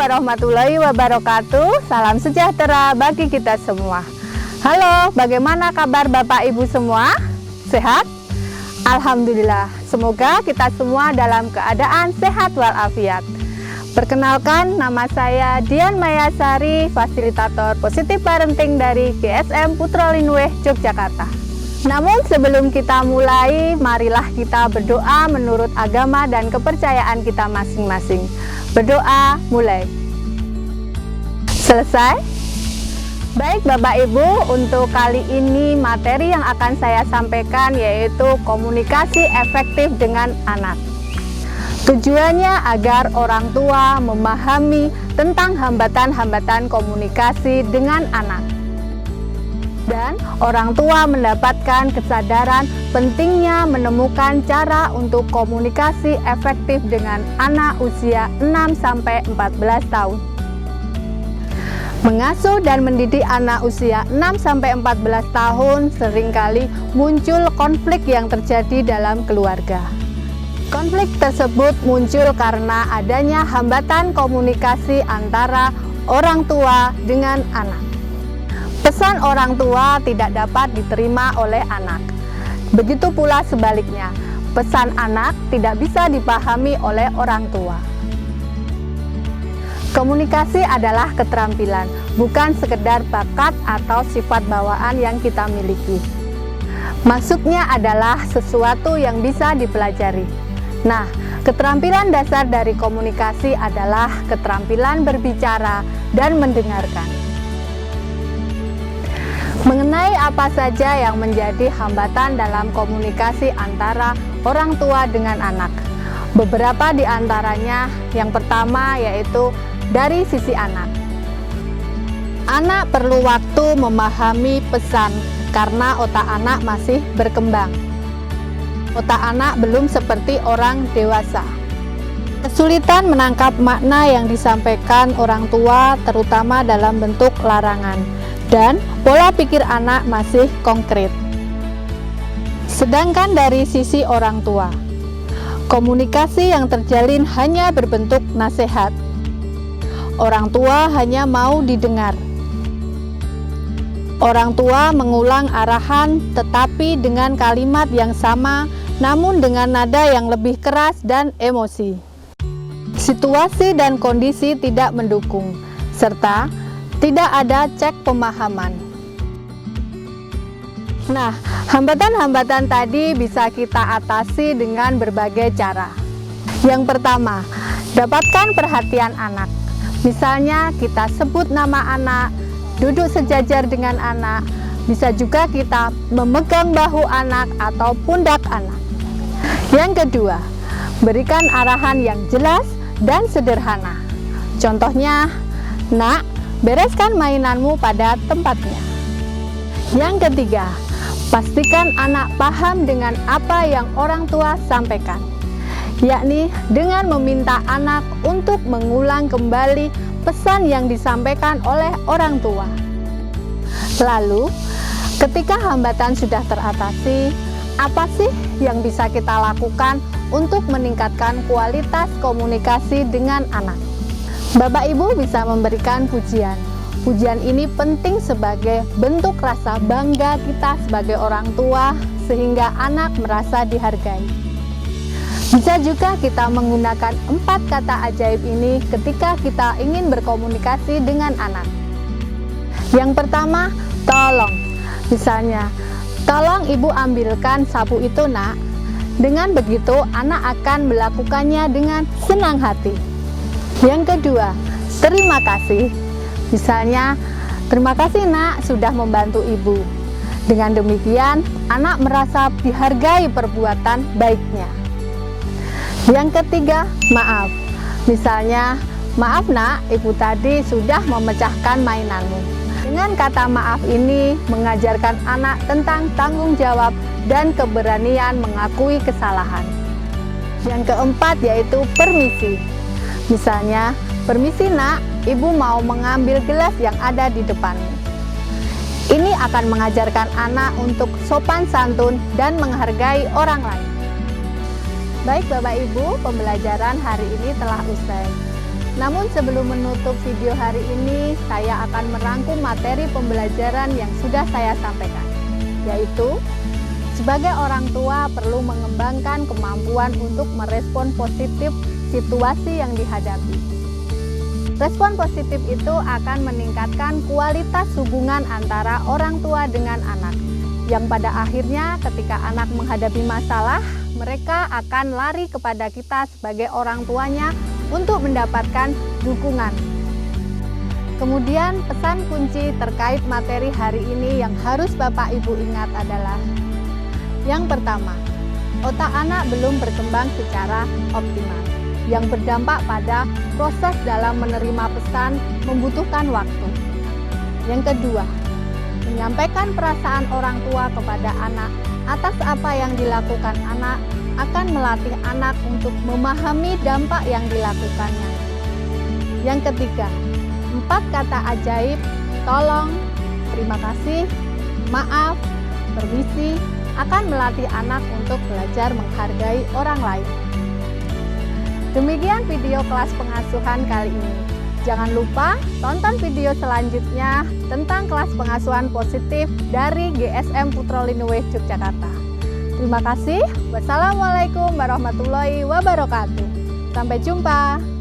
warahmatullahi wabarakatuh. Salam sejahtera bagi kita semua. Halo, bagaimana kabar Bapak Ibu semua? Sehat? Alhamdulillah. Semoga kita semua dalam keadaan sehat walafiat. Perkenalkan, nama saya Dian Mayasari, fasilitator positif parenting dari GSM Putra Linweh, Yogyakarta. Namun sebelum kita mulai, marilah kita berdoa menurut agama dan kepercayaan kita masing-masing. Berdoa mulai. Selesai? Baik Bapak Ibu, untuk kali ini materi yang akan saya sampaikan yaitu komunikasi efektif dengan anak. Tujuannya agar orang tua memahami tentang hambatan-hambatan komunikasi dengan anak. Dan orang tua mendapatkan kesadaran pentingnya menemukan cara untuk komunikasi efektif dengan anak usia 6-14 tahun. Mengasuh dan mendidik anak usia 6-14 tahun seringkali muncul konflik yang terjadi dalam keluarga. Konflik tersebut muncul karena adanya hambatan komunikasi antara orang tua dengan anak. Pesan orang tua tidak dapat diterima oleh anak. Begitu pula sebaliknya, pesan anak tidak bisa dipahami oleh orang tua. Komunikasi adalah keterampilan, bukan sekedar bakat atau sifat bawaan yang kita miliki. Maksudnya adalah sesuatu yang bisa dipelajari. Nah, keterampilan dasar dari komunikasi adalah keterampilan berbicara dan mendengarkan. Mengenai apa saja yang menjadi hambatan dalam komunikasi antara orang tua dengan anak. Beberapa di antaranya, yang pertama yaitu dari sisi anak. Anak perlu waktu memahami pesan karena otak anak masih berkembang. Otak anak belum seperti orang dewasa. Kesulitan menangkap makna yang disampaikan orang tua terutama dalam bentuk larangan. Dan pola pikir anak masih konkret. Sedangkan dari sisi orang tua, komunikasi yang terjalin hanya berbentuk nasihat. Orang tua hanya mau didengar. Orang tua mengulang arahan tetapi dengan kalimat yang sama, namun dengan nada yang lebih keras dan emosi. Situasi dan kondisi tidak mendukung, serta tidak ada cek pemahaman. Nah, hambatan-hambatan tadi bisa kita atasi dengan berbagai cara. Yang pertama, dapatkan perhatian anak. Misalnya kita sebut nama anak, duduk sejajar dengan anak, bisa juga kita memegang bahu anak atau pundak anak. Yang kedua, berikan arahan yang jelas dan sederhana. Contohnya, "Nak, bereskan mainanmu pada tempatnya." Yang ketiga, pastikan anak paham dengan apa yang orang tua sampaikan, yakni dengan meminta anak untuk mengulang kembali pesan yang disampaikan oleh orang tua. Lalu, ketika hambatan sudah teratasi, apa sih yang bisa kita lakukan untuk meningkatkan kualitas komunikasi dengan anak? Bapak Ibu bisa memberikan pujian. Pujian ini penting sebagai bentuk rasa bangga kita sebagai orang tua sehingga anak merasa dihargai. Bisa juga kita menggunakan 4 kata ajaib ini ketika kita ingin berkomunikasi dengan anak. Yang pertama, tolong. Misalnya, "Tolong ibu ambilkan sapu itu, nak." Dengan begitu, anak akan melakukannya dengan senang hati. Yang kedua, terima kasih. Misalnya, "Terima kasih nak sudah membantu ibu." Dengan demikian, anak merasa dihargai perbuatan baiknya. Yang ketiga, maaf. Misalnya, "Maaf nak, ibu tadi sudah memecahkan mainanmu." Dengan kata maaf ini mengajarkan anak tentang tanggung jawab dan keberanian mengakui kesalahan. Yang keempat yaitu permisi. Misalnya, "Permisi nak, ibu mau mengambil gelas yang ada di depanmu." Ini akan mengajarkan anak untuk sopan santun dan menghargai orang lain. Baik Bapak Ibu, pembelajaran hari ini telah usai. Namun sebelum menutup video hari ini, saya akan merangkum materi pembelajaran yang sudah saya sampaikan, yaitu sebagai orang tua perlu mengembangkan kemampuan untuk merespon positif situasi yang dihadapi. Respon positif itu akan meningkatkan kualitas hubungan antara orang tua dengan anak, yang pada akhirnya ketika anak menghadapi masalah, mereka akan lari kepada kita sebagai orang tuanya untuk mendapatkan dukungan. Kemudian pesan kunci terkait materi hari ini yang harus Bapak Ibu ingat adalah: yang pertama, otak anak belum berkembang secara optimal, yang berdampak pada proses dalam menerima pesan membutuhkan waktu. Yang kedua, menyampaikan perasaan orang tua kepada anak atas apa yang dilakukan anak akan melatih anak untuk memahami dampak yang dilakukannya. Yang ketiga, 4 kata ajaib, tolong, terima kasih, maaf, permisi, akan melatih anak untuk belajar menghargai orang lain. Demikian video kelas pengasuhan kali ini. Jangan lupa tonton video selanjutnya tentang kelas pengasuhan positif dari GSM Putrolinuwih Yogyakarta. Terima kasih. Wassalamualaikum warahmatullahi wabarakatuh. Sampai jumpa.